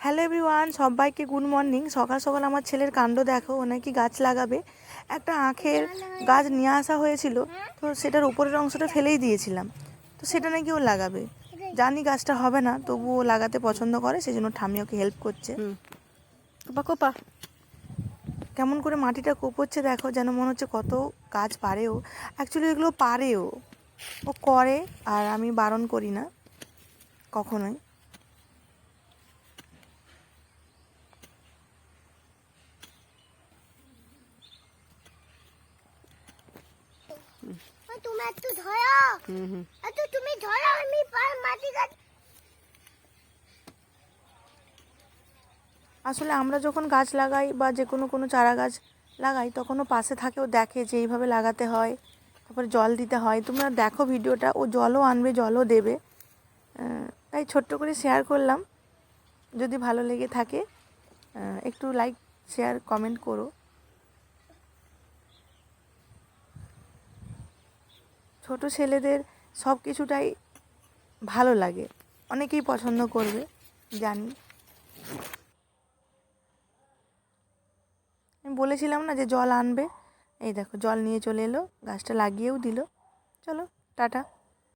Hello everyone, সবাইকে good morning. সকাল সকাল আমার ছেলের কাণ্ড দেখো, ও নাকি গাছ লাগাবে। একটা আখের গাছ নিয়ে আসা হয়েছিল, তো সেটার উপরের অংশটা ফেলেই দিয়েছিলাম, তো সেটা নাকি ও লাগাবে। জানি গাছটা হবে না, তবুও ও লাগাতে পছন্দ করে, সেই জন্য ঠাম্মি ওকে হেল্প করছে। কোপা কোপা কেমন করে মাটিটা কোপোচ্ছে দেখো, যেন মনে হচ্ছে কত গাছ পারেও। অ্যাকচুয়ালি এগুলো পারেও, ও করে, আর আমি বারণ করি না কখনোই। তুমি একটু ধরো, তুমি ধরো, আমি মাটি গাছ। আসলে আমরা যখন গাছ লাগাই বা যে কোনো চারা গাছ লাগাই, তখনও পাশে থাকেও, দেখে যে এইভাবে লাগাতে হয়, তারপরে জল দিতে হয়। তোমরা দেখো ভিডিওটা, ও জলও আনবে, জলও দেবে। তাই ছোট্ট করে শেয়ার করলাম। যদি ভালো লেগে থাকে একটু লাইক, শেয়ার, কমেন্ট করো। ছোট ছেলেদের সব কিছুটাই ভালো লাগে, অনেকেই পছন্দ করবে জানি। আমি বলেছিলাম না যে জল আনবে, এই দেখো জল নিয়ে চলে এলো, গাছটা লাগিয়েও দিল। চলো টাটা।